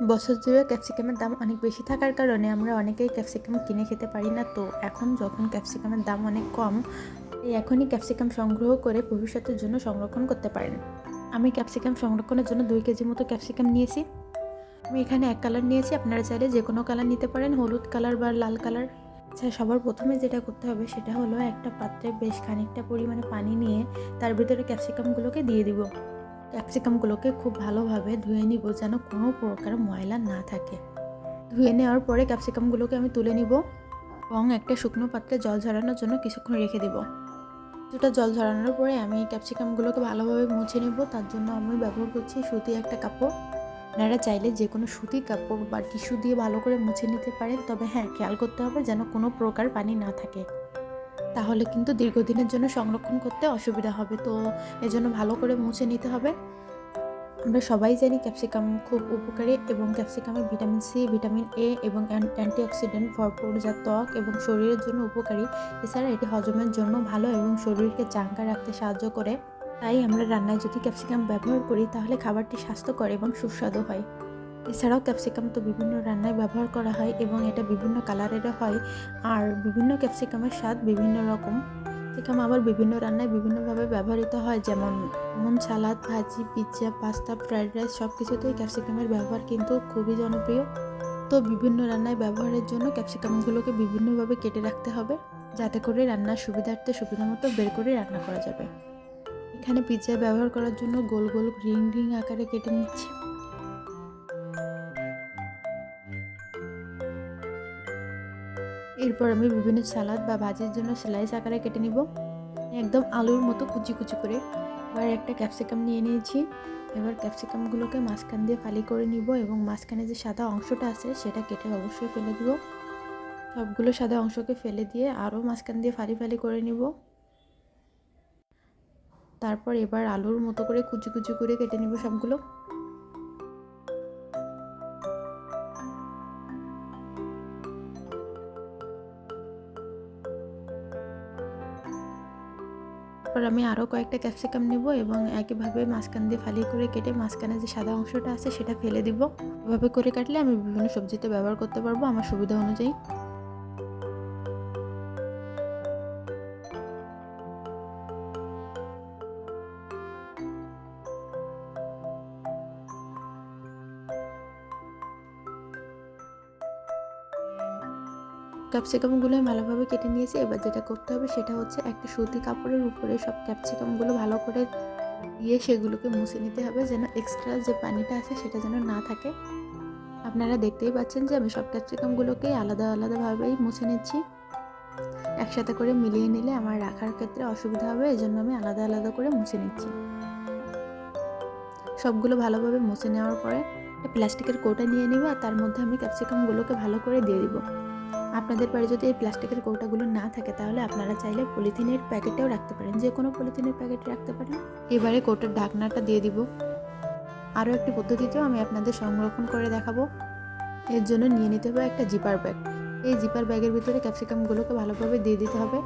বছর জুড়ে ক্যাপসিকামের দাম অনেক বেশি থাকার কারণে আমরা অনেকেই ক্যাপসিকাম কিনে খেতে পারি না। তো এখন যখন ক্যাপসিকামের দাম অনেক কম, এখনই ক্যাপসিকাম সংগ্রহ করে ভবিষ্যতের জন্য সংরক্ষণ করতে পারেন। আমি ক্যাপসিকাম সংরক্ষণের জন্য 2 কেজি মতো ক্যাপসিকাম নিয়েছি। আমি এখানে এক কালার নিয়েছি, আপনারা চাইলে যে কোনো কালার নিতে পারেন, হলুদ কালার বা লাল কালার। আচ্ছা, সবার প্রথমে যেটা করতে হবে সেটা হলো একটা পাত্রে বেশ খানিকটা পরিমাণে পানি নিয়ে তার ভিতরে ক্যাপসিকামগুলোকে দিয়ে দিব। ক্যাপসিকামগুলোকে খুব ভালোভাবে ধুয়ে নিব যেন কোনো প্রকার ময়লা না থাকে। ধুয়ে নেওয়ার পরে ক্যাপসিকামগুলোকে আমি তুলে নিব এবং একটা শুকনো পাত্রে জল ঝরানোর জন্য কিছুক্ষণ রেখে দেব। কিছুটা জল ঝরানোর পরে আমি ক্যাপসিকামগুলোকে ভালোভাবে মুছে নেব। তার জন্য আমি ব্যবহার করছি সুতি একটা কাপড়। আপনারা চাইলে যে কোনো সুতি কাপড় বা টিস্যু দিয়ে ভালো করে মুছে নিতে পারেন, তবে হ্যাঁ, খেয়াল করতে হবে যেন কোনো প্রকার পানি না থাকে, তাহলে কিন্তু দীর্ঘদিনের জন্য সংরক্ষণ করতে অসুবিধা হবে। তো এজন্য ভালো করে মুছে নিতে হবে। আমরা সবাই জানি ক্যাপসিকাম খুব উপকারী এবং ক্যাপসিকামে ভিটামিন সি, ভিটামিন এ এবং অ্যান্টিঅক্সিডেন্ট ভরপুর, যা ত্বক এবং শরীরের জন্য উপকারী। এছাড়া এটি হজমের জন্য ভালো এবং শরীরকে চাঙ্গা রাখতে সাহায্য করে। তাই আমরা রান্নায় যদি ক্যাপসিকাম ব্যবহার করি তাহলে খাবারটি স্বাস্থ্যকর এবং সুস্বাদু হয়। এছাড়াও ক্যাপসিকাম তো বিভিন্ন রান্নায় ব্যবহার করা হয় এবং এটা বিভিন্ন কালারেরও হয়। আর বিভিন্ন ক্যাপসিকামের স্বাদ বিভিন্ন রকম। ক্যাপসিকাম আবার বিভিন্ন রান্নায় বিভিন্নভাবে ব্যবহৃত হয়, যেমন সালাদ, ভাজি, পিৎজা, পাস্তা, ফ্রাইড রাইস সব কিছুতেই ক্যাপসিকামের ব্যবহার কিন্তু খুবই জনপ্রিয়। তো বিভিন্ন রান্নায় ব্যবহারের জন্য ক্যাপসিকামগুলোকে বিভিন্নভাবে কেটে রাখতে হবে, যাতে করে রান্নার সুবিধার্থে সুবিধামতো বের করে রান্না করা যাবে। এখানে পিৎজায় ব্যবহার করার জন্য গোল গোল রিং রিং আকারে কেটে নিচ্ছি। এরপর আমি বিভিন্ন সালাদ বা ভাজির জন্য স্লাইস আকারে কেটে নিব, একদম আলুর মতো কুচি কুচি করে। এবার একটা ক্যাপসিকাম নিয়ে নিয়েছি। এবার ক্যাপসিকামগুলোকে মাঝখান দিয়ে ফালি করে নিব এবং মাঝখানে যে সাদা অংশটা আছে সেটা কেটে অবশ্যই ফেলে দিব। সবগুলো সাদা অংশকে ফেলে দিয়ে আরও মাঝখান দিয়ে ফালি ফালি করে নিব। তারপর এবার আলুর মতো করে কুচি কুচি করে কেটে নিব সবগুলো। তারপর আমি আরও কয়েকটা ক্যাপসিকাম নিব এবং একইভাবে মাঝখান দিয়ে ফালি করে কেটে মাঝখানে যে সাদা অংশটা আছে সেটা ফেলে দিব। এভাবে করে কাটলে আমি বিভিন্ন সবজিতে ব্যবহার করতে পারবো আমার সুবিধা অনুযায়ী। ক্যাপসিকামগুলো ভালোভাবে কেটে নিয়েছি। এবার যেটা করতে হবে সেটা হচ্ছে একটা সুতি কাপড়ের উপরে সব ক্যাপসিকামগুলো ভালো করে দিয়ে সেগুলোকে মুছে নিতে হবে, যেন এক্সট্রা যে পানিটা আছে সেটা যেন না থাকে। আপনারা দেখতেই পাচ্ছেন যে আমি সব ক্যাপসিকামগুলোকেই আলাদা আলাদাভাবেই মুছে নিচ্ছি। একসাথে করে মিলিয়ে নিলে আমার রাখার ক্ষেত্রে অসুবিধা হবে, এজন্য আমি আলাদা আলাদা করে মুছে নিচ্ছি। সবগুলো ভালোভাবে মুছে নেওয়ার পরে প্লাস্টিকের কৌটা নিয়ে নিব আর তার মধ্যে আমি ক্যাপসিকামগুলোকে ভালো করে দিয়ে দিব। আপনাদের বাড়ি যদি এই প্লাস্টিকের কৌটাগুলো না থাকে তাহলে আপনারা চাইলে পলিথিনের প্যাকেটেও রাখতে পারেন, যে কোনো পলিথিনের প্যাকেটে রাখতে পারেন। এবারে কৌটার ঢাকনাটা দিয়ে দিব। আরও একটি পদ্ধতিতেও আমি আপনাদের সংরক্ষণ করে দেখাবো। এর জন্য নিয়ে নিতে হবে একটা জিপার ব্যাগ। এই জিপার ব্যাগের ভিতরে ক্যাপসিকামগুলোকে ভালোভাবে দিয়ে দিতে হবে।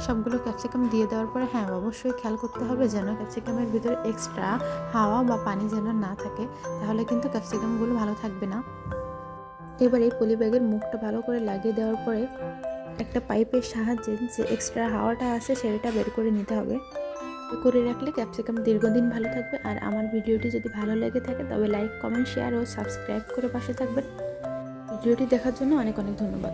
সবগুলো ক্যাপসিকাম দিয়ে দেওয়ার পরে হ্যাঁ, অবশ্যই খেয়াল করতে হবে যেন ক্যাপসিকামের ভিতরে এক্সট্রা হাওয়া বা পানি যেন না থাকে, তাহলে কিন্তু ক্যাপসিকামগুলো ভালো থাকবে না। এবার এই পলি ব্যাগের মুখটা ভালো করে লাগিয়ে দেওয়ার পরে একটা পাইপের সাহায্যে যে এক্সট্রা হাওয়াটা আছে সেটা বের করে নিতে হবে। করে রাখলে ক্যাপসিকাম দীর্ঘদিন ভালো থাকবে। আর আমার ভিডিওটি যদি ভালো লেগে থাকে তবে লাইক, কমেন্ট, শেয়ার ও সাবস্ক্রাইব করে পাশে থাকবেন। ভিডিওটি দেখার জন্য অনেক অনেক ধন্যবাদ।